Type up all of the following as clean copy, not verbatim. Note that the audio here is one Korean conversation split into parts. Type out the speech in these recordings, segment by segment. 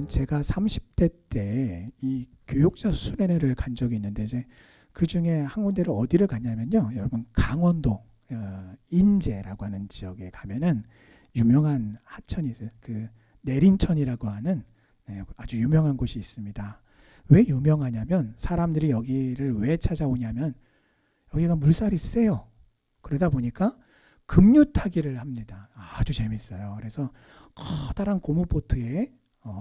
여러분, 제가 30대 때 이 교육자 수련회를 간 적이 있는데, 이제 그 중에 한 군데를 어디를 갔냐면요, 여러분, 강원도 인제라고 하는 지역에 가면은 유명한 하천이 있어요. 그 내린천이라고 하는 아주 유명한 곳이 있습니다. 왜 유명하냐면, 사람들이 여기를 왜 찾아오냐면 여기가 물살이 세요. 그러다 보니까 급류 타기를 합니다. 아주 재밌어요. 그래서 커다란 고무보트에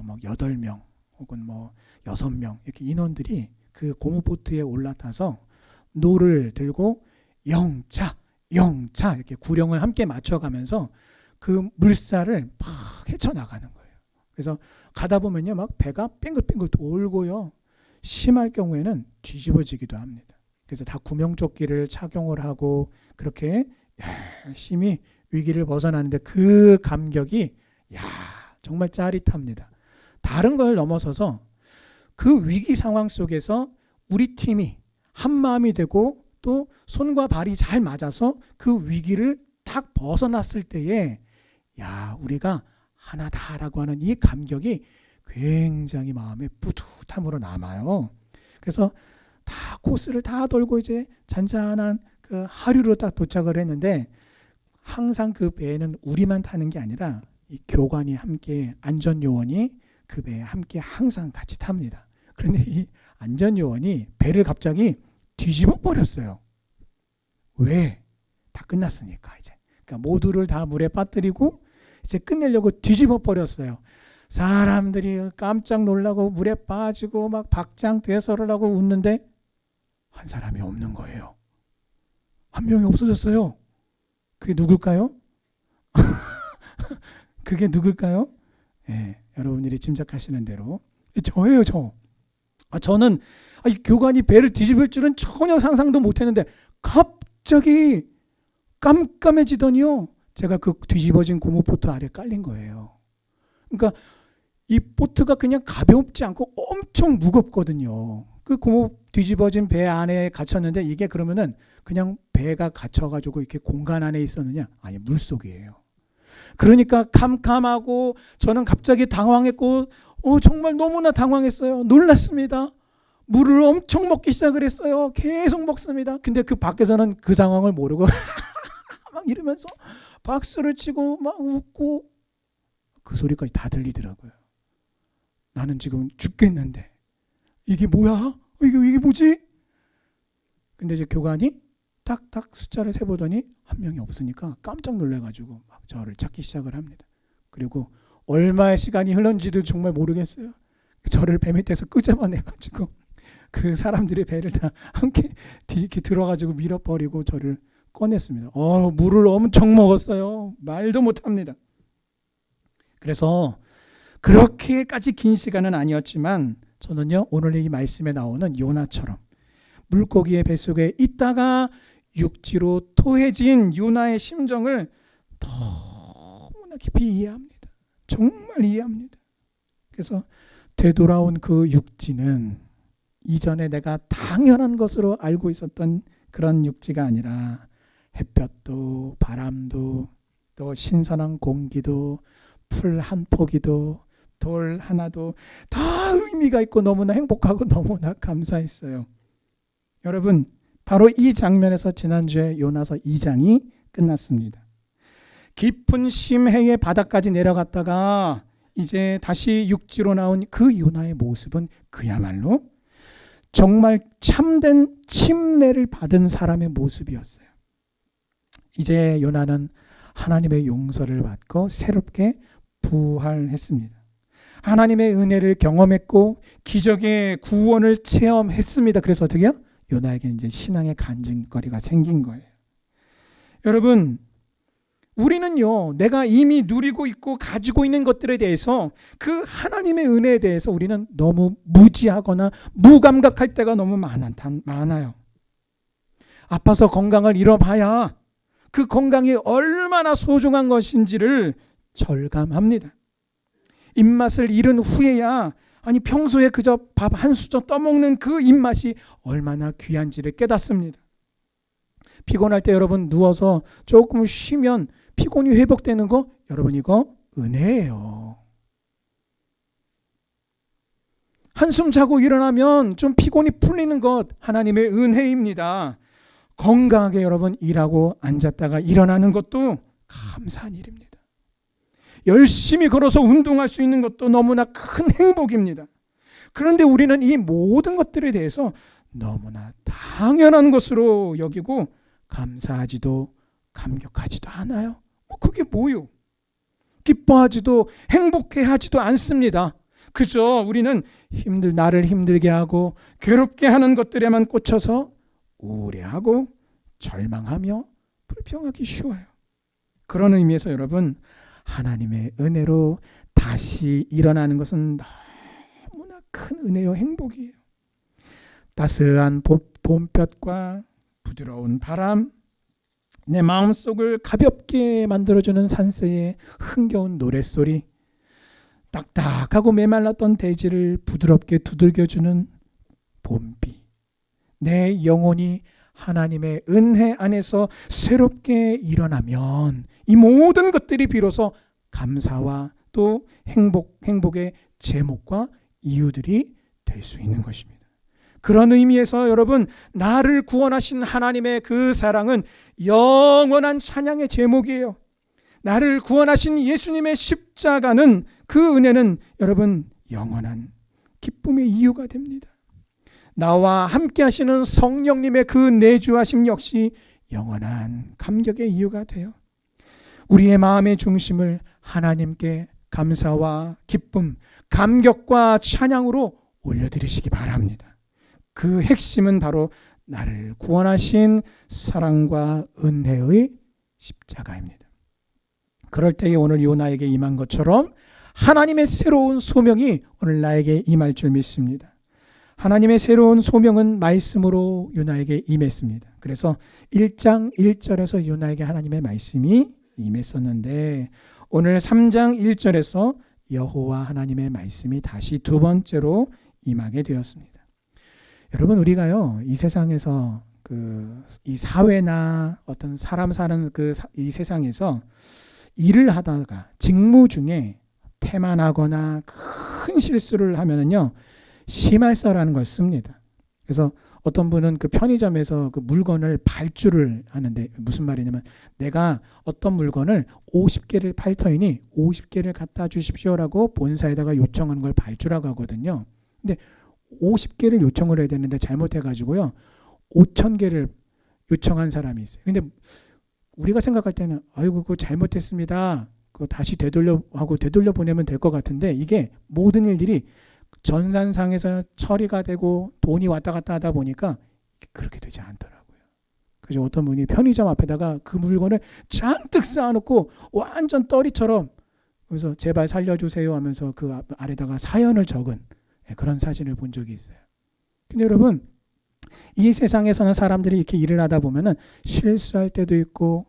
막 8명 혹은 뭐 6명 이렇게 인원들이 그 고무보트에 올라타서 노를 들고 영차 영차 이렇게 구령을 함께 맞춰가면서 그 물살을 막 헤쳐나가는 거예요. 그래서 가다 보면요, 막 배가 빙글빙글 돌고요, 심할 경우에는 뒤집어지기도 합니다. 그래서 다 구명조끼를 착용을 하고 그렇게 열심히 위기를 벗어나는데, 그 감격이 정말 짜릿합니다. 다른 걸 넘어서서 그 위기 상황 속에서 우리 팀이 한 마음이 되고 또 손과 발이 잘 맞아서 그 위기를 딱 벗어났을 때에 우리가 하나다라고 하는 이 감격이 굉장히 마음에 뿌듯함으로 남아요. 그래서 다 코스를 다 돌고 이제 잔잔한 그 하류로 딱 도착을 했는데, 항상 그 배에는 우리만 타는 게 아니라 이 교관이 함께, 안전요원이 그 배에 함께 항상 같이 탑니다. 그런데 이 안전요원이 배를 갑자기 뒤집어 버렸어요. 왜? 다 끝났으니까 이제. 그러니까 모두를 다 물에 빠뜨리고 이제 끝내려고 뒤집어 버렸어요. 사람들이 깜짝 놀라고 물에 빠지고 막 박장대소를 하고 웃는데 한 사람이 없는 거예요. 한 명이 없어졌어요. 그게 누굴까요? 그게 누굴까요? 여러분들이 짐작하시는 대로 저예요, 저. 저는 이 교관이 배를 뒤집을 줄은 전혀 상상도 못했는데 갑자기 깜깜해지더니요, 제가 그 뒤집어진 고무보트 아래 깔린 거예요. 그러니까 이 보트가 그냥 가볍지 않고 엄청 무겁거든요. 그 고무 뒤집어진 배 안에 갇혔는데, 이게 그러면은 그냥 배가 갇혀가지고 이렇게 공간 안에 있었느냐? 아니, 물속이에요. 그러니까 캄캄하고 저는 갑자기 당황했고 정말 너무나 당황했어요. 놀랐습니다. 물을 엄청 먹기 시작을 했어요. 계속 먹습니다. 근데 그 밖에서는 그 상황을 모르고 막 이러면서 박수를 치고 막 웃고, 그 소리까지 다 들리더라고요. 나는 지금 죽겠는데 이게 뭐야? 이게 뭐지? 근데 이제 교관이 딱딱 숫자를 세보더니 한 명이 없으니까 깜짝 놀래가지고 막 저를 찾기 시작을 합니다. 그리고 얼마의 시간이 흘렀는지도 정말 모르겠어요. 저를 배 밑에서 끄집어내가지고 그 사람들의 배를 다 함께 이렇게 들어가지고 밀어버리고 저를 꺼냈습니다. 물을 엄청 먹었어요. 말도 못합니다. 그래서 그렇게까지 긴 시간은 아니었지만 저는요, 오늘 이 말씀에 나오는 요나처럼 물고기의 뱃속에 있다가 육지로 토해진 요나의 심정을 너무나 깊이 이해합니다. 정말 이해합니다. 그래서 되돌아온 그 육지는 이전에 내가 당연한 것으로 알고 있었던 그런 육지가 아니라 햇볕도 바람도 또 신선한 공기도 풀 한 포기도 돌 하나도 다 의미가 있고 너무나 행복하고 너무나 감사했어요. 여러분, 바로 이 장면에서 지난주에 요나서 2장이 끝났습니다. 깊은 심해의 바다까지 내려갔다가 이제 다시 육지로 나온 그 요나의 모습은 그야말로 정말 참된 침례를 받은 사람의 모습이었어요. 이제 요나는 하나님의 용서를 받고 새롭게 부활했습니다. 하나님의 은혜를 경험했고 기적의 구원을 체험했습니다. 그래서 어떻게 해요? 요나에게 이제 신앙의 간증거리가 생긴 거예요. 여러분, 우리는요, 내가 이미 누리고 있고 가지고 있는 것들에 대해서, 그 하나님의 은혜에 대해서 우리는 너무 무지하거나 무감각할 때가 너무 많아요. 아파서 건강을 잃어봐야 그 건강이 얼마나 소중한 것인지를 절감합니다. 입맛을 잃은 후에야 평소에 그저 밥 한 수저 떠먹는 그 입맛이 얼마나 귀한지를 깨닫습니다. 피곤할 때 여러분 누워서 조금 쉬면 피곤이 회복되는 거, 여러분 이거 은혜예요. 한숨 자고 일어나면 좀 피곤이 풀리는 것 하나님의 은혜입니다. 건강하게 여러분 일하고 앉았다가 일어나는 것도 감사한 일입니다. 열심히 걸어서 운동할 수 있는 것도 너무나 큰 행복입니다. 그런데 우리는 이 모든 것들에 대해서 너무나 당연한 것으로 여기고 감사하지도 감격하지도 않아요. 그게 뭐요? 기뻐하지도 행복해하지도 않습니다. 그저 우리는 나를 힘들게 하고 괴롭게 하는 것들에만 꽂혀서 우울해하고 절망하며 불평하기 쉬워요. 그런 의미에서 여러분, 하나님의 은혜로 다시 일어나는 것은 너무나 큰 은혜요 행복이에요. 따스한 봄볕과 부드러운 바람, 내 마음속을 가볍게 만들어주는 산새의 흥겨운 노랫소리, 딱딱하고 메말랐던 대지를 부드럽게 두들겨주는 봄비, 내 영혼이 하나님의 은혜 안에서 새롭게 일어나면 이 모든 것들이 비로소 감사와 또 행복의 제목과 이유들이 될 수 있는 것입니다. 그런 의미에서 여러분, 나를 구원하신 하나님의 그 사랑은 영원한 찬양의 제목이에요. 나를 구원하신 예수님의 십자가는, 그 은혜는 여러분 영원한 기쁨의 이유가 됩니다. 나와 함께 하시는 성령님의 그 내주하심 역시 영원한 감격의 이유가 돼요. 우리의 마음의 중심을 하나님께 감사와 기쁨, 감격과 찬양으로 올려드리시기 바랍니다. 그 핵심은 바로 나를 구원하신 사랑과 은혜의 십자가입니다. 그럴 때에 오늘 요나에게 임한 것처럼 하나님의 새로운 소명이 오늘 나에게 임할 줄 믿습니다. 하나님의 새로운 소명은 말씀으로 요나에게 임했습니다. 그래서 1장 1절에서 요나에게 하나님의 말씀이 임했었는데 오늘 3장 1절에서 여호와 하나님의 말씀이 다시 두 번째로 임하게 되었습니다. 여러분, 우리가요 이 세상에서 이 사회나 어떤 사람 사는 이 세상에서 일을 하다가 직무 중에 태만하거나 큰 실수를 하면은요 심할서라는 걸 씁니다. 그래서 어떤 분은 그 편의점에서 그 물건을 발주를 하는데 무슨 말이냐면 내가 어떤 물건을 50개를 팔 터이니 50개를 갖다 주십시오라고 본사에다가 요청하는 걸 발주라고 하거든요. 근데 50개를 요청을 해야 되는데 잘못해가지고요 5,000개를 요청한 사람이 있어요. 근데 우리가 생각할 때는 아이고 그거 잘못했습니다. 그거 다시 되돌려 보내면 될 것 같은데 이게 모든 일들이 전산상에서 처리가 되고 돈이 왔다 갔다 하다 보니까 그렇게 되지 않더라고요. 그래서 어떤 분이 편의점 앞에다가 그 물건을 잔뜩 쌓아놓고 완전 떨이처럼 그래서 제발 살려주세요 하면서 그 아래다가 사연을 적은 그런 사진을 본 적이 있어요. 근데 여러분, 이 세상에서는 사람들이 이렇게 일을 하다 보면은 실수할 때도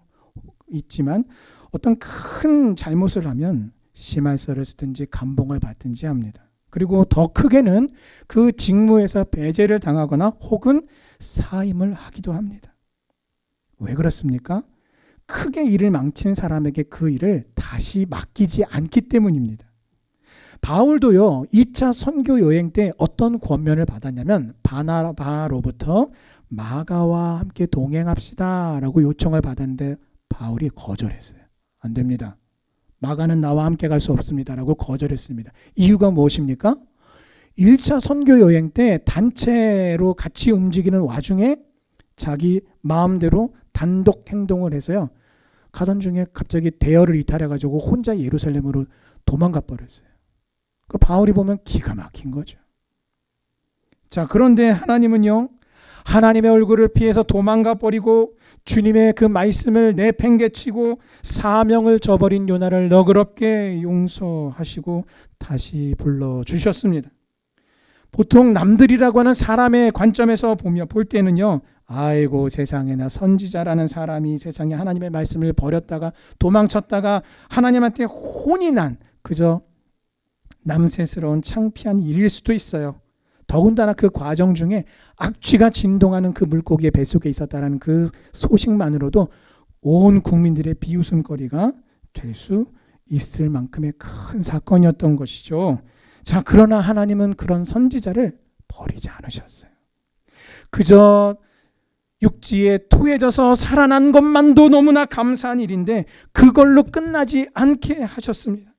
있지만 어떤 큰 잘못을 하면 심할서를 쓰든지 감봉을 받든지 합니다. 그리고 더 크게는 그 직무에서 배제를 당하거나 혹은 사임을 하기도 합니다. 왜 그렇습니까? 크게 일을 망친 사람에게 그 일을 다시 맡기지 않기 때문입니다. 바울도요 2차 선교 여행 때 어떤 권면을 받았냐면 바나바로부터 마가와 함께 동행합시다 라고 요청을 받았는데 바울이 거절했어요. 안 됩니다. 마가는 나와 함께 갈 수 없습니다 라고 거절했습니다. 이유가 무엇입니까? 1차 선교 여행 때 단체로 같이 움직이는 와중에 자기 마음대로 단독 행동을 해서요 가던 중에 갑자기 대열을 이탈해가지고 혼자 예루살렘으로 도망가 버렸어요. 그 바울이 보면 기가 막힌 거죠. 자, 그런데 하나님은요 하나님의 얼굴을 피해서 도망가 버리고 주님의 그 말씀을 내팽개치고 사명을 저버린 요나를 너그럽게 용서하시고 다시 불러주셨습니다. 보통 남들이라고 하는 사람의 관점에서 볼 때는요 아이고 세상에나 선지자라는 사람이 세상에 하나님의 말씀을 버렸다가 도망쳤다가 하나님한테 혼이 난 그저 남세스러운 창피한 일일 수도 있어요. 더군다나 그 과정 중에 악취가 진동하는 그 물고기의 뱃속에 있었다는 그 소식만으로도 온 국민들의 비웃음거리가 될 수 있을 만큼의 큰 사건이었던 것이죠. 자, 그러나 하나님은 그런 선지자를 버리지 않으셨어요. 그저 육지에 토해져서 살아난 것만도 너무나 감사한 일인데 그걸로 끝나지 않게 하셨습니다.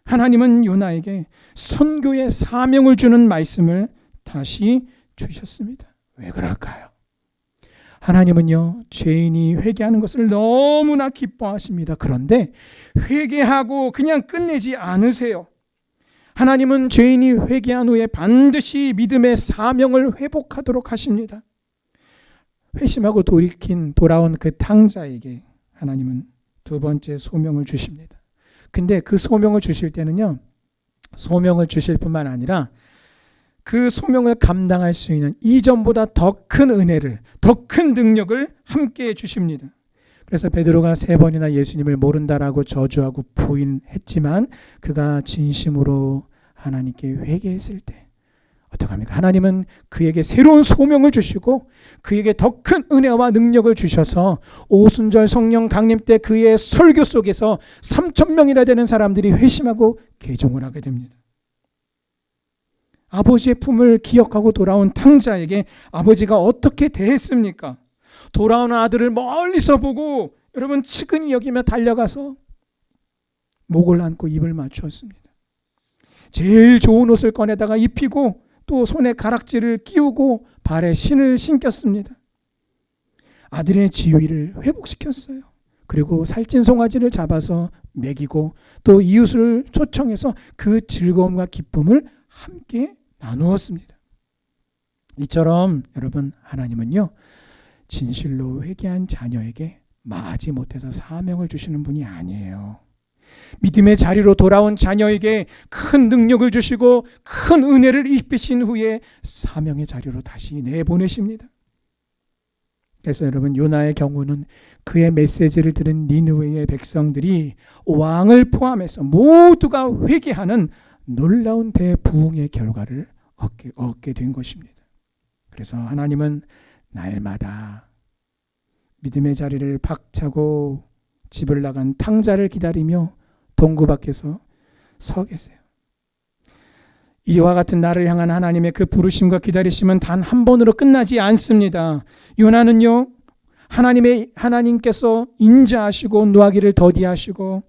하나님은 요나에게 선교의 사명을 주는 말씀을 다시 주셨습니다. 왜 그럴까요? 하나님은요, 죄인이 회개하는 것을 너무나 기뻐하십니다. 그런데 회개하고 그냥 끝내지 않으세요. 하나님은 죄인이 회개한 후에 반드시 믿음의 사명을 회복하도록 하십니다. 회심하고 돌아온 그 탕자에게 하나님은 두 번째 소명을 주십니다. 근데 그 소명을 주실 때는요, 소명을 주실 뿐만 아니라 그 소명을 감당할 수 있는 이전보다 더 큰 은혜를, 더 큰 능력을 함께 주십니다. 그래서 베드로가 3번이나 예수님을 모른다라고 저주하고 부인했지만 그가 진심으로 하나님께 회개했을 때 어떡합니까? 하나님은 그에게 새로운 소명을 주시고 그에게 더 큰 은혜와 능력을 주셔서 오순절 성령 강림 때 그의 설교 속에서 3,000명이나 되는 사람들이 회심하고 개종을 하게 됩니다. 아버지의 품을 기억하고 돌아온 탕자에게 아버지가 어떻게 대했습니까? 돌아온 아들을 멀리서 보고 여러분 측은히 여기며 달려가서 목을 안고 입을 맞추었습니다. 제일 좋은 옷을 꺼내다가 입히고 또 손에 가락지를 끼우고 발에 신을 신겼습니다. 아들의 지위를 회복시켰어요. 그리고 살찐 송아지를 잡아서 먹이고 또 이웃을 초청해서 그 즐거움과 기쁨을 함께 나누었습니다. 이처럼 여러분 하나님은요, 진실로 회개한 자녀에게 마지 못해서 사명을 주시는 분이 아니에요. 믿음의 자리로 돌아온 자녀에게 큰 능력을 주시고 큰 은혜를 입히신 후에 사명의 자리로 다시 내보내십니다. 그래서 여러분 요나의 경우는 그의 메시지를 들은 니느웨의 백성들이 왕을 포함해서 모두가 회개하는 놀라운 대부흥의 결과를 얻게 된 것입니다. 그래서 하나님은 날마다 믿음의 자리를 박차고 집을 나간 탕자를 기다리며 동구 밖에서 서 계세요. 이와 같은 나를 향한 하나님의 그 부르심과 기다리심은 단 한 번으로 끝나지 않습니다. 요나는요, 하나님께서 인자하시고 노하기를 더디하시고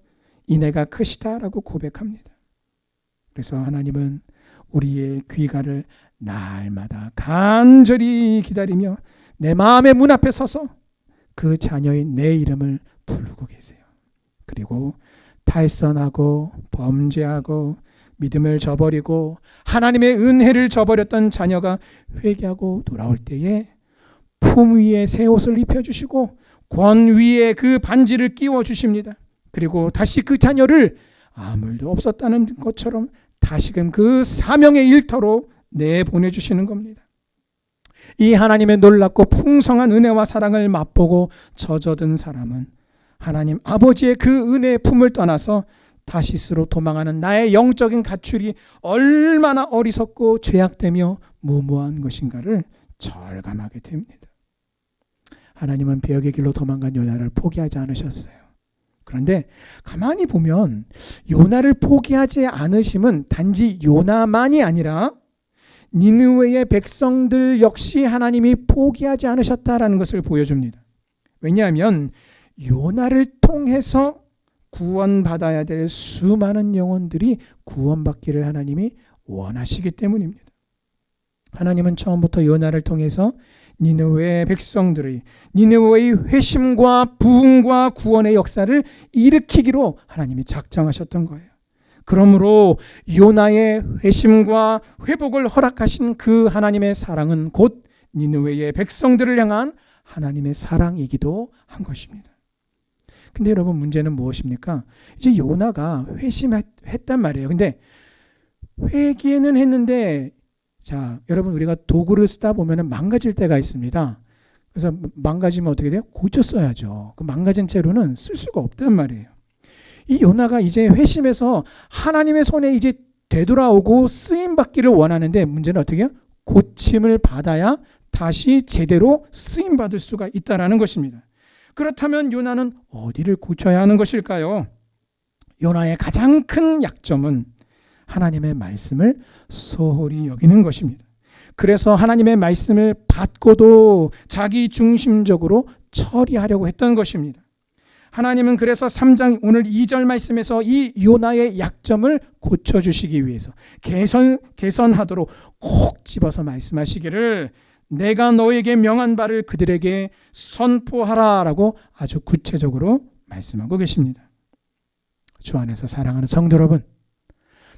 인애가 크시다라고 고백합니다. 그래서 하나님은 우리의 귀가를 날마다 간절히 기다리며 내 마음의 문 앞에 서서 그 자녀인 내 이름을 부르고 계세요. 그리고 탈선하고 범죄하고 믿음을 저버리고 하나님의 은혜를 저버렸던 자녀가 회개하고 돌아올 때에 품 위에 새 옷을 입혀주시고 권 위에 그 반지를 끼워주십니다. 그리고 다시 그 자녀를 아무 일도 없었다는 것처럼 다시금 그 사명의 일터로 내보내주시는 겁니다. 이 하나님의 놀랍고 풍성한 은혜와 사랑을 맛보고 젖어든 사람은 하나님 아버지의 그 은혜의 품을 떠나서 다시스로 도망하는 나의 영적인 가출이 얼마나 어리석고 죄악되며 무모한 것인가를 절감하게 됩니다. 하나님은 배역의 길로 도망간 요나를 포기하지 않으셨어요. 그런데 가만히 보면 요나를 포기하지 않으심은 단지 요나만이 아니라 니느웨의 백성들 역시 하나님이 포기하지 않으셨다라는 것을 보여줍니다. 왜냐하면 요나를 통해서 구원받아야 될 수많은 영혼들이 구원받기를 하나님이 원하시기 때문입니다. 하나님은 처음부터 요나를 통해서 니느웨의 백성들의 니느웨의 회심과 부흥과 구원의 역사를 일으키기로 하나님이 작정하셨던 거예요. 그러므로 요나의 회심과 회복을 허락하신 그 하나님의 사랑은 곧 니느웨의 백성들을 향한 하나님의 사랑이기도 한 것입니다. 근데 여러분 문제는 무엇입니까? 이제 요나가 회심했단 말이에요. 근데 회개는 했는데 자, 여러분 우리가 도구를 쓰다 보면 망가질 때가 있습니다. 그래서 망가지면 어떻게 돼요? 고쳐 써야죠. 그 망가진 채로는 쓸 수가 없단 말이에요. 이 요나가 이제 회심해서 하나님의 손에 이제 되돌아오고 쓰임 받기를 원하는데 문제는 어떻게 해요? 고침을 받아야 다시 제대로 쓰임 받을 수가 있다라는 것입니다. 그렇다면 요나는 어디를 고쳐야 하는 것일까요? 요나의 가장 큰 약점은 하나님의 말씀을 소홀히 여기는 것입니다. 그래서 하나님의 말씀을 받고도 자기 중심적으로 처리하려고 했던 것입니다. 하나님은 그래서 3장 오늘 2절 말씀에서 이 요나의 약점을 고쳐주시기 위해서 개선하도록 꼭 집어서 말씀하시기를 내가 너에게 명한 바를 그들에게 선포하라라고 아주 구체적으로 말씀하고 계십니다. 주 안에서 사랑하는 성도 여러분,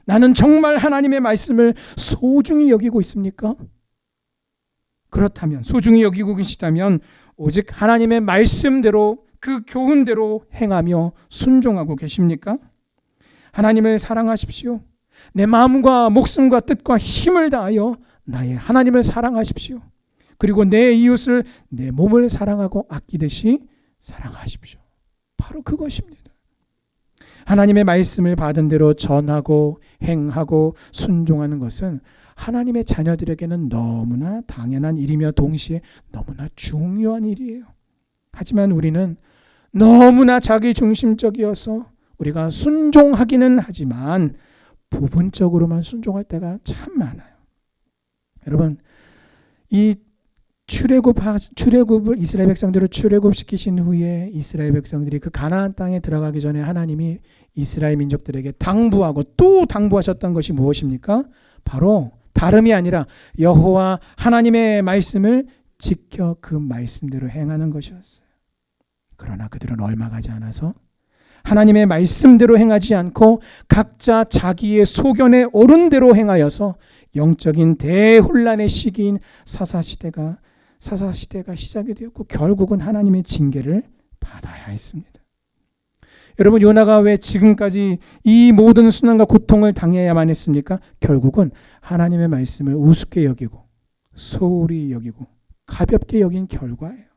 나는 정말 하나님의 말씀을 소중히 여기고 있습니까? 그렇다면, 소중히 여기고 계시다면 오직 하나님의 말씀대로 그 교훈대로 행하며 순종하고 계십니까? 하나님을 사랑하십시오. 내 마음과 목숨과 뜻과 힘을 다하여 나의 하나님을 사랑하십시오. 그리고 내 이웃을 내 몸을 사랑하고 아끼듯이 사랑하십시오. 바로 그것입니다. 하나님의 말씀을 받은 대로 전하고 행하고 순종하는 것은 하나님의 자녀들에게는 너무나 당연한 일이며 동시에 너무나 중요한 일이에요. 하지만 우리는 너무나 자기중심적이어서 우리가 순종하기는 하지만 부분적으로만 순종할 때가 참 많아요. 여러분, 이 출애굽을 이스라엘 백성들을 출애굽시키신 후에 이스라엘 백성들이 그 가나안 땅에 들어가기 전에 하나님이 이스라엘 민족들에게 당부하고 또 당부하셨던 것이 무엇입니까? 바로 다름이 아니라 여호와 하나님의 말씀을 지켜 그 말씀대로 행하는 것이었어요. 그러나 그들은 얼마 가지 않아서 하나님의 말씀대로 행하지 않고 각자 자기의 소견에 옳은 대로 행하여서 영적인 대혼란의 시기인 사사시대가 시작이 되었고 결국은 하나님의 징계를 받아야 했습니다. 여러분, 요나가 왜 지금까지 이 모든 순환과 고통을 당해야만 했습니까? 결국은 하나님의 말씀을 우습게 여기고 소홀히 여기고 가볍게 여긴 결과예요.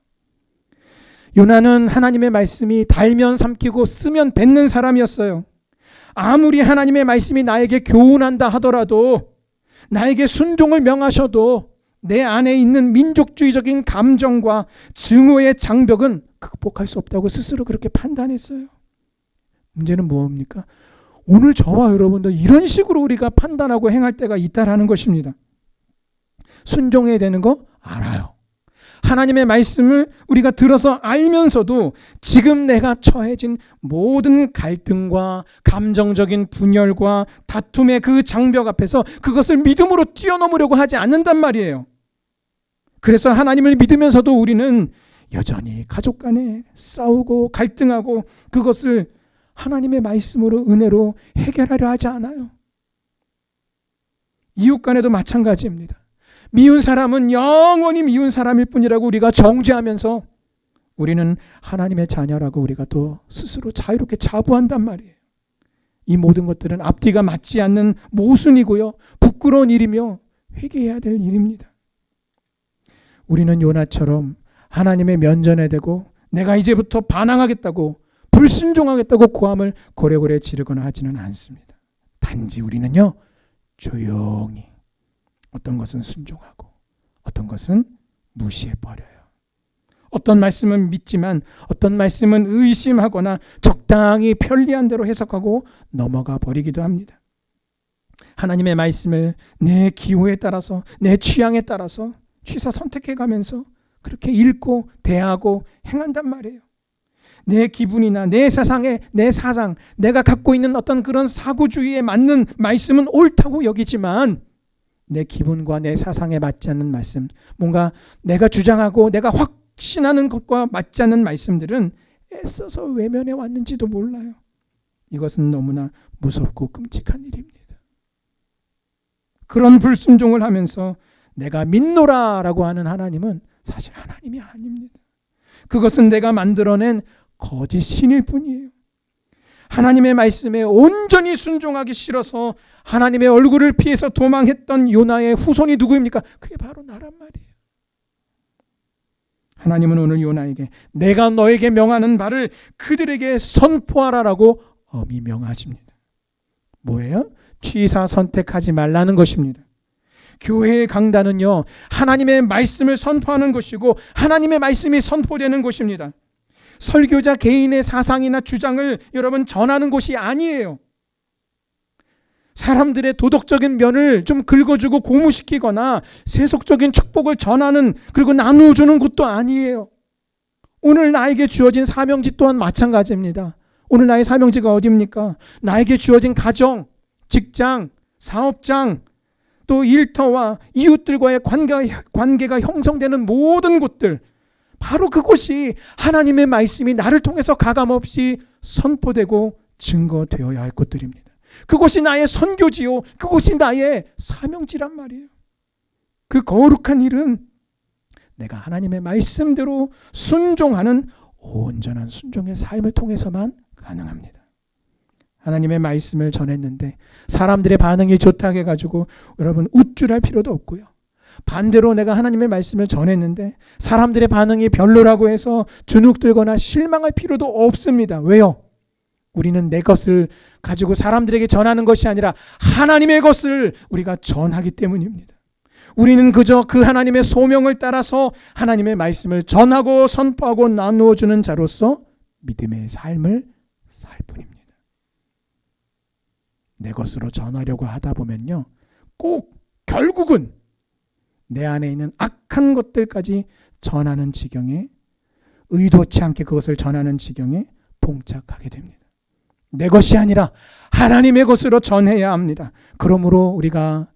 요나는 하나님의 말씀이 달면 삼키고 쓰면 뱉는 사람이었어요. 아무리 하나님의 말씀이 나에게 교훈한다 하더라도, 나에게 순종을 명하셔도 내 안에 있는 민족주의적인 감정과 증오의 장벽은 극복할 수 없다고 스스로 그렇게 판단했어요. 문제는 무엇입니까? 오늘 저와 여러분도 이런 식으로 우리가 판단하고 행할 때가 있다라는 것입니다. 순종해야 되는 거 알아요. 하나님의 말씀을 우리가 들어서 알면서도 지금 내가 처해진 모든 갈등과 감정적인 분열과 다툼의 그 장벽 앞에서 그것을 믿음으로 뛰어넘으려고 하지 않는단 말이에요. 그래서 하나님을 믿으면서도 우리는 여전히 가족 간에 싸우고 갈등하고 그것을 하나님의 말씀으로 은혜로 해결하려 하지 않아요. 이웃 간에도 마찬가지입니다. 미운 사람은 영원히 미운 사람일 뿐이라고 우리가 정죄하면서 우리는 하나님의 자녀라고 우리가 또 스스로 자유롭게 자부한단 말이에요. 이 모든 것들은 앞뒤가 맞지 않는 모순이고요, 부끄러운 일이며 회개해야 될 일입니다. 우리는 요나처럼 하나님의 면전에 대고 내가 이제부터 반항하겠다고 불순종하겠다고 고함을 고래고래 지르거나 하지는 않습니다. 단지 우리는요, 조용히 어떤 것은 순종하고 어떤 것은 무시해버려요. 어떤 말씀은 믿지만 어떤 말씀은 의심하거나 적당히 편리한 대로 해석하고 넘어가 버리기도 합니다. 하나님의 말씀을 내 기호에 따라서 내 취향에 따라서 취사 선택해가면서 그렇게 읽고 대하고 행한단 말이에요. 내 기분이나 내 사상에 내 사상, 내가 갖고 있는 어떤 그런 사고주의에 맞는 말씀은 옳다고 여기지만 내 기분과 내 사상에 맞지 않는 말씀, 뭔가 내가 주장하고 내가 확신하는 것과 맞지 않는 말씀들은 애써서 외면해 왔는지도 몰라요. 이것은 너무나 무섭고 끔찍한 일입니다. 그런 불순종을 하면서 내가 믿노라라고 하는 하나님은 사실 하나님이 아닙니다. 그것은 내가 만들어낸 거짓 신일 뿐이에요. 하나님의 말씀에 온전히 순종하기 싫어서 하나님의 얼굴을 피해서 도망했던 요나의 후손이 누구입니까? 그게 바로 나란 말이에요. 하나님은 오늘 요나에게 내가 너에게 명하는 바를 그들에게 선포하라라고 엄히 명하십니다. 뭐예요? 취사 선택하지 말라는 것입니다. 교회의 강단은요, 하나님의 말씀을 선포하는 것이고 하나님의 말씀이 선포되는 곳입니다. 설교자 개인의 사상이나 주장을 여러분 전하는 곳이 아니에요. 사람들의 도덕적인 면을 좀 긁어주고 고무시키거나 세속적인 축복을 전하는 그리고 나누어주는 것도 아니에요. 오늘 나에게 주어진 사명지 또한 마찬가지입니다. 오늘 나의 사명지가 어디입니까? 나에게 주어진 가정, 직장, 사업장, 또 일터와 이웃들과의 관계가 형성되는 모든 곳들, 바로 그곳이 하나님의 말씀이 나를 통해서 가감없이 선포되고 증거되어야 할 곳들입니다. 그곳이 나의 선교지요, 그곳이 나의 사명지란 말이에요. 그 거룩한 일은 내가 하나님의 말씀대로 순종하는 온전한 순종의 삶을 통해서만 가능합니다. 하나님의 말씀을 전했는데 사람들의 반응이 좋다고 해가지고 여러분 우쭐할 필요도 없고요. 반대로 내가 하나님의 말씀을 전했는데 사람들의 반응이 별로라고 해서 주눅들거나 실망할 필요도 없습니다. 왜요? 우리는 내 것을 가지고 사람들에게 전하는 것이 아니라 하나님의 것을 우리가 전하기 때문입니다. 우리는 그저 그 하나님의 소명을 따라서 하나님의 말씀을 전하고 선포하고 나누어주는 자로서 믿음의 삶을 살 뿐입니다. 내 것으로 전하려고 하다 보면요, 꼭 결국은 내 안에 있는 악한 것들까지 전하는 지경에, 의도치 않게 그것을 전하는 지경에 봉착하게 됩니다. 내 것이 아니라 하나님의 것으로 전해야 합니다. 그러므로 우리가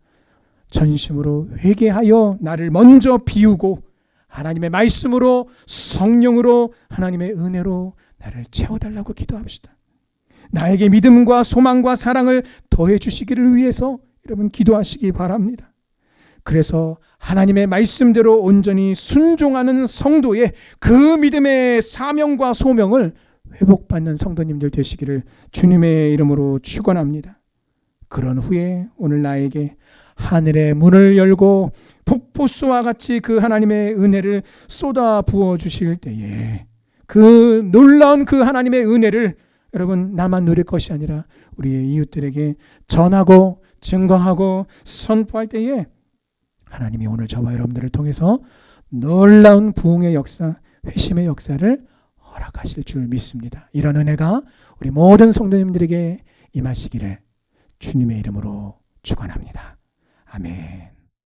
전심으로 회개하여 나를 먼저 비우고 하나님의 말씀으로, 성령으로, 하나님의 은혜로 나를 채워달라고 기도합시다. 나에게 믿음과 소망과 사랑을 더해 주시기를 위해서 여러분 기도하시기 바랍니다. 그래서 하나님의 말씀대로 온전히 순종하는 성도의 그 믿음의 사명과 소명을 회복받는 성도님들 되시기를 주님의 이름으로 축원합니다. 그런 후에 오늘 나에게 하늘의 문을 열고 폭포수와 같이 그 하나님의 은혜를 쏟아 부어 주실 때에 그 놀라운 그 하나님의 은혜를 여러분 나만 누릴 것이 아니라 우리의 이웃들에게 전하고 증거하고 선포할 때에 하나님이 오늘 저와 여러분들을 통해서 놀라운 부흥의 역사, 회심의 역사를 허락하실 줄 믿습니다. 이런 은혜가 우리 모든 성도님들에게 임하시기를 주님의 이름으로 축원합니다. 아멘.